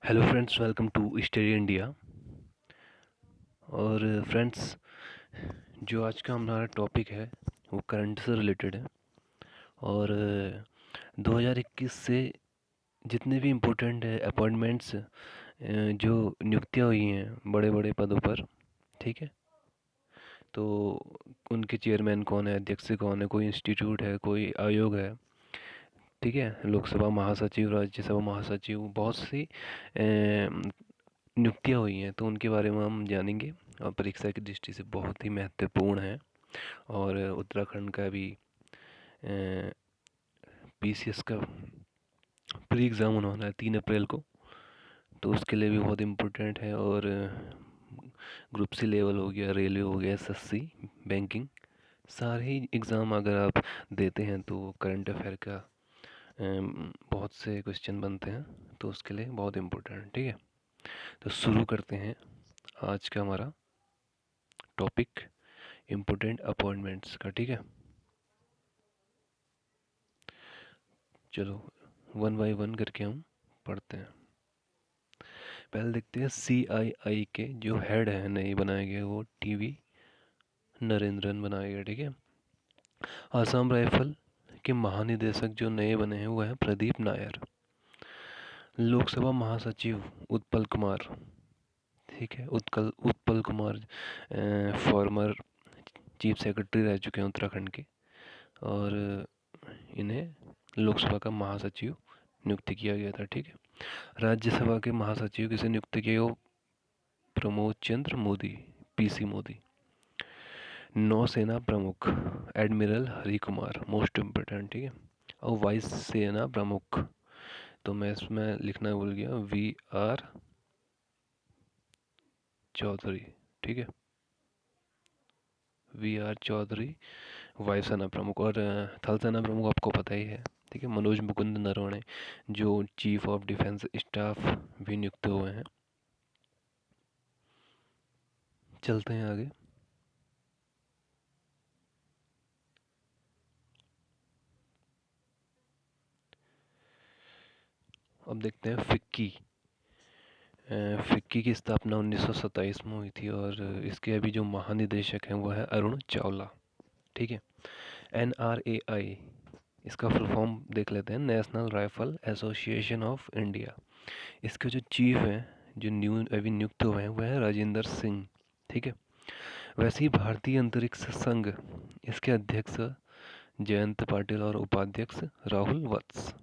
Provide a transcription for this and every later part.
Hello friends, welcome to Study India. और friends, जो आज का हमारा टॉपिक है वो करंट से रिलेटेड है। और 2021 से जितने भी इम्पोर्टेंट अपॉइंटमेंट्स जो नियुक्तियां हुई हैं बड़े बड़े पदों पर, ठीक है, तो उनके चेयरमैन कौन है, अध्यक्ष कौन है, कोई इंस्टीट्यूट है, कोई आयोग है, ठीक है, लोकसभा महासचिव, राज्यसभा महासचिव, बहुत सी नियुक्तियाँ हुई हैं, तो उनके बारे में हम जानेंगे। और परीक्षा की दृष्टि से बहुत ही महत्वपूर्ण है। और उत्तराखंड का भी पीसीएस का प्री एग्ज़ाम होने वाला है 3 अप्रैल को, तो उसके लिए भी बहुत इम्पोर्टेंट है। और ग्रुप सी लेवल हो गया, रेलवे हो गया, एसएससी, बैंकिंग, सारे ही एग्ज़ाम अगर आप देते हैं तो करंट अफेयर का बहुत से क्वेश्चन बनते हैं, तो उसके लिए बहुत इम्पोर्टेंट है, ठीक है। तो शुरू करते हैं आज का हमारा टॉपिक इम्पोर्टेंट अपॉइंटमेंट्स का, ठीक है। चलो वन बाय वन करके हम पढ़ते हैं। पहले देखते हैं CII के जो हेड है नए बनाए गए, वो टीवी नरेंद्रन बनाए गए, ठीक है। आसाम राइफल के महानिदेशक जो नए बने हैं वो हैं प्रदीप नायर। लोकसभा महासचिव उत्पल कुमार, ठीक है, Utpal Kumar former chief secretary रह चुके हैं उत्तराखंड के। और इन्हें लोकसभा का महासचिव नियुक्त किया गया था, ठीक है। राज्यसभा के महासचिव किसे नियुक्त किए, वो प्रमोद चंद्र मोदी, पीसी मोदी। नौसेना प्रमुख admiral Hari Kumar, most important, ठीक है। और वाइस सेना प्रमुख, तो मैं इसमें लिखना भूल गया, VR चौधरी, ठीक है, VR चौधरी वायुसेना प्रमुख। और थल सेना प्रमुख आपको पता ही है, ठीक है, मनोज मुकुंद नरवणे, जो चीफ ऑफ डिफेंस स्टाफ भी नियुक्त हुए हैं। चलते हैं आगे। अब देखते हैं फिक्की। फिक्की की स्थापना 1927 में हुई थी, और इसके अभी जो महानिदेशक हैं वो है अरुण चावला, ठीक है। NRAI, इसका फुल फॉर्म देख लेते हैं, national rifle association of India. इसके जो चीफ हैं, जो अभी नियुक्त हुए हैं, वह है राजेंद्र सिंह, ठीक है। वैसे ही भारतीय अंतरिक्ष संघ, इसके अध्यक्ष जयंत पाटिल और उपाध्यक्ष राहुल वत्स।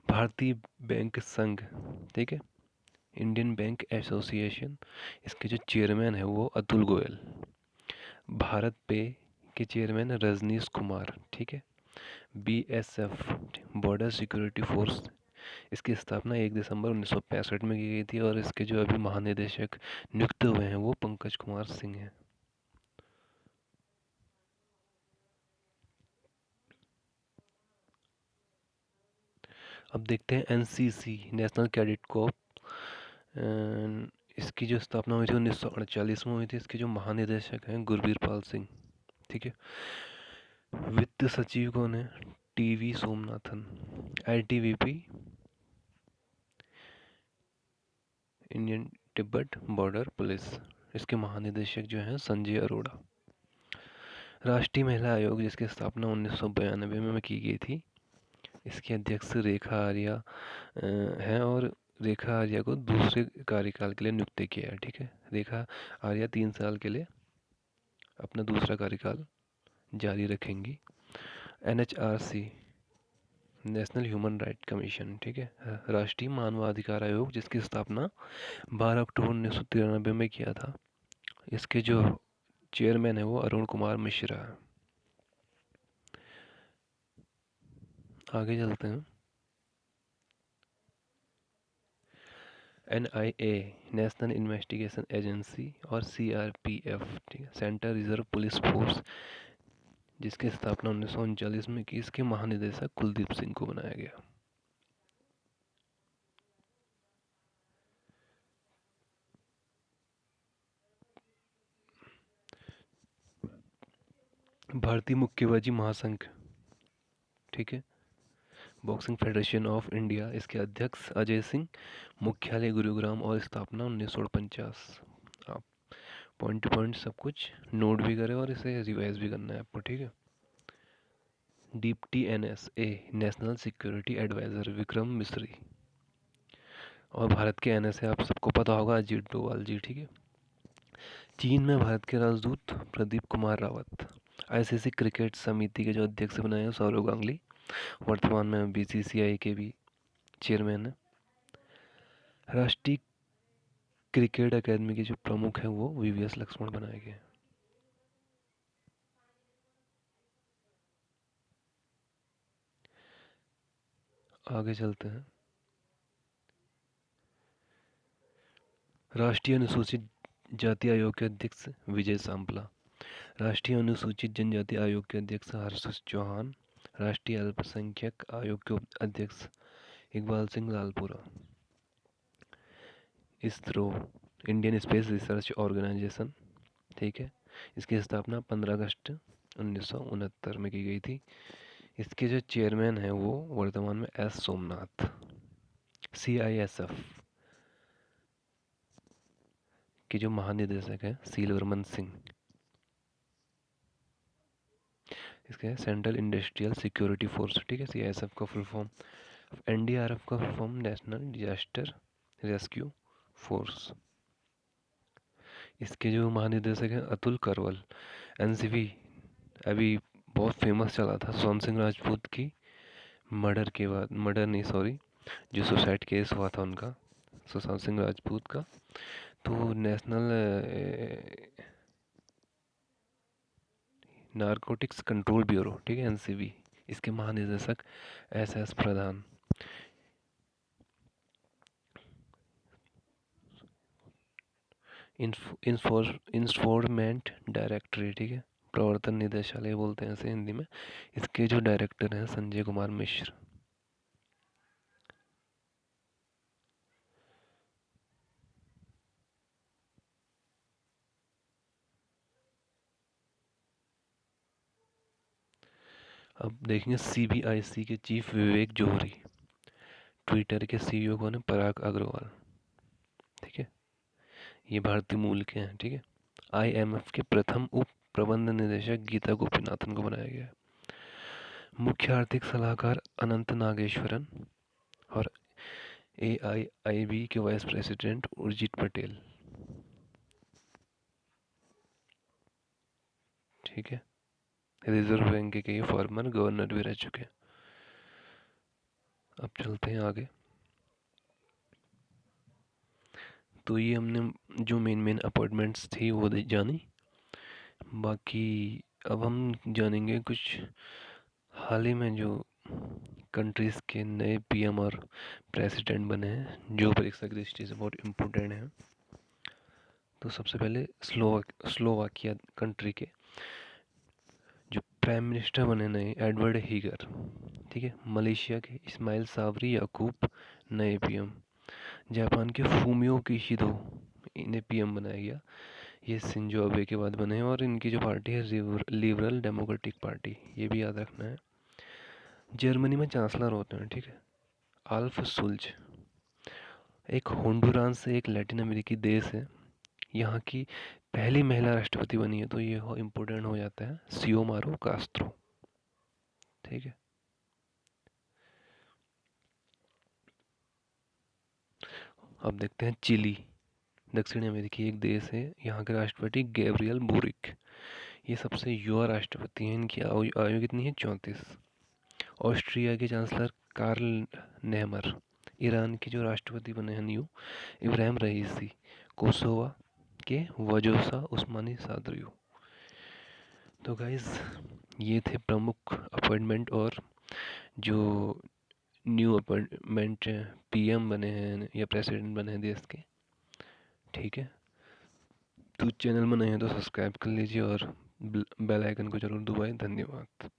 भारतीय बैंक संघ, ठीक है, इंडियन बैंक एसोसिएशन, इसके जो चेयरमैन है वो अतुल गोयल। भारत पे के चेयरमैन रजनीश कुमार, ठीक है। BSF, बॉर्डर सिक्योरिटी फोर्स, इसकी स्थापना 1 दिसंबर 1965 में की गई थी, और इसके जो अभी महानिदेशक नियुक्त हुए हैं वो पंकज कुमार सिंह हैं। अब देखते हैं NCC, नेशनल कैडेट कॉर्प। इसकी जो स्थापना हुई थी 1948 में हुई थी। इसके जो महानिदेशक हैं गुरबीर पाल सिंह, ठीक है। वित्त सचिव कौन है, TV Somanathan. ITBP, Indian Tibet border police, इसके महानिदेशक जो हैं संजय अरोड़ा। राष्ट्रीय महिला आयोग, जिसकी स्थापना 1992 में की गई थी, इसकी अध्यक्ष रेखा आर्या हैं, और रेखा आर्या को दूसरे कार्यकाल के लिए नियुक्त किया है, ठीक है। रेखा आर्या 3 साल के लिए अपना दूसरा कार्यकाल जारी रखेंगी। NHRC, national human right commission, ठीक है, राष्ट्रीय मानवाधिकार आयोग, जिसकी स्थापना 12 अक्टूबर 1993 में किया था। इसके जो चेयरमैन है वो अरुण कुमार मिश्रा है। आगे चलते हैं। NIA, नेशनल इन्वेस्टिगेशन एजेंसी, और CRPF, ठीक है, सेंट्रल रिजर्व पुलिस फोर्स, जिसकी स्थापना 1939 में की। इसके महानिदेशक कुलदीप सिंह को बनाया गया। भारतीय मुक्केबाजी महासंघ, ठीक है, बॉक्सिंग फेडरेशन ऑफ इंडिया, इसके अध्यक्ष अजय सिंह, मुख्यालय गुरुग्राम और स्थापना 1949। आप पॉइंट टू पॉइंट सब कुछ नोट भी करें और इसे रिवाइज भी करना है आपको, ठीक है। Deputy NSA national security adviser Vikram Misri, और भारत के NSA आप सबको पता होगा अजीत डोभाल जी, ठीक है। चीन में भारत के राजदूत प्रदीप कुमार रावत। ICC क्रिकेट समिति के जो अध्यक्ष बनाए हैं सौरव गांगुली, वर्तमान में BCCI के भी चेयरमैन है। राष्ट्रीय क्रिकेट अकादमी के जो प्रमुख हैं वो VVS लक्ष्मण बनाए गए हैं। आगे चलते हैं। राष्ट्रीय अनुसूचित जाति आयोग के अध्यक्ष विजय सांपला, राष्ट्रीय अनुसूचित जनजाति आयोग के अध्यक्ष हर्ष चौहान, राष्ट्रीय अल्पसंख्यक आयोग के अध्यक्ष Iqbal Singh Lalpura. ISRO, Indian space research organisation, ठीक है, इसकी स्थापना 15 अगस्त 1969 में की गई थी। इसके जो चेयरमैन हैं वो वर्तमान में S सोमनाथ। CISF के जो महानिदेशक हैं सीलवर्मन सिंह। इसके सेंट्रल इंडस्ट्रियल सिक्योरिटी फोर्स, ठीक है, CISF का फुल फॉर्म। NDRF का full form national disaster rescue force. इसके जो महानिदेशक हैं अतुल करवल। NCV अभी बहुत फेमस चला था सोन सिंह राजपूत की मर्डर के बाद, मर्डर नहीं सॉरी, जो सुसाइड केस हुआ था उनका, सुशांत सिंह राजपूत का। तो नेशनल नारकोटिक्स कंट्रोल ब्यूरो, ठीक है, NCB, इसके महानिदेशक SS प्रधान। इंफोर्समेंट डायरेक्टरेट, ठीक है, प्रवर्तन निदेशालय बोलते हैं इसे हिंदी में। इसके जो डायरेक्टर हैं संजय कुमार मिश्र। अब देखेंगे CBIC के चीफ विवेक जौहरी। ट्विटर के CEO कौन है? पराग अग्रवाल, ठीक है, ये भारतीय मूल के हैं, ठीक है। IMF के प्रथम उप प्रबंध निदेशक गीता गोपीनाथन को बनाया गया है। मुख्य आर्थिक सलाहकार अनंत नागेश्वरन, और AIIB के वाइस प्रेसिडेंट उर्जित पटेल, ठीक है। रिजर्व बैंक के ये फॉर्मर गवर्नर भी रह चुके हैं। अब चलते हैं आगे। तो ये हमने जो मेन अपॉइंटमेंट्स थी वो जानी। बाकी अब हम जानेंगे कुछ हाल ही में जो कंट्रीज़ के नए PM और प्रेसिडेंट बने हैं, जो परीक्षा की दृष्टि से बहुत इम्पोर्टेंट हैं। तो सबसे पहले स्लोवाकिया कंट्री के जो प्राइम मिनिस्टर बने नए एडवर्ड हीगर, ठीक है। मलेशिया के इस्माइल साबरी याकूब नए PM। जापान के फूमियो किशिदो, इन्हें PM बनाया गया। ये शिंजो अबे के बाद बने हैं, और इनकी जो पार्टी है लिबरल डेमोक्रेटिक पार्टी, ये भी याद रखना है। जर्मनी में चांसलर होते हैं, ठीक है, आल्फ सुल्ज। एक होंडुरान से एक लैटिन अमेरिकी देश है, यहाँ की पहली महिला राष्ट्रपति बनी है, तो ये इम्पोर्टेंट हो जाता है, सियोमारो कास्त्रो, ठीक है। अब देखते हैं चिली, दक्षिण अमेरिकी एक देश है, यहाँ के राष्ट्रपति गैब्रियल बोरिक, ये सबसे युवा राष्ट्रपति हैं। इनकी आयु कितनी है? 34। ऑस्ट्रिया के चांसलर कार्ल नेहमर। ईरान के जो राष्ट्रपति बने हैं न्यू, इब्राहिम रईसी। कोसोवा के वजोसा उस्मानी सादरियो। तो गाइस ये थे प्रमुख अपॉइंटमेंट और जो न्यू अपॉइंटमेंट PM बने हैं या प्रेसिडेंट बने हैं देश के, ठीक है। तो चैनल में नए हैं तो सब्सक्राइब कर लीजिए और बेल आइकन को जरूर दबाएं। धन्यवाद।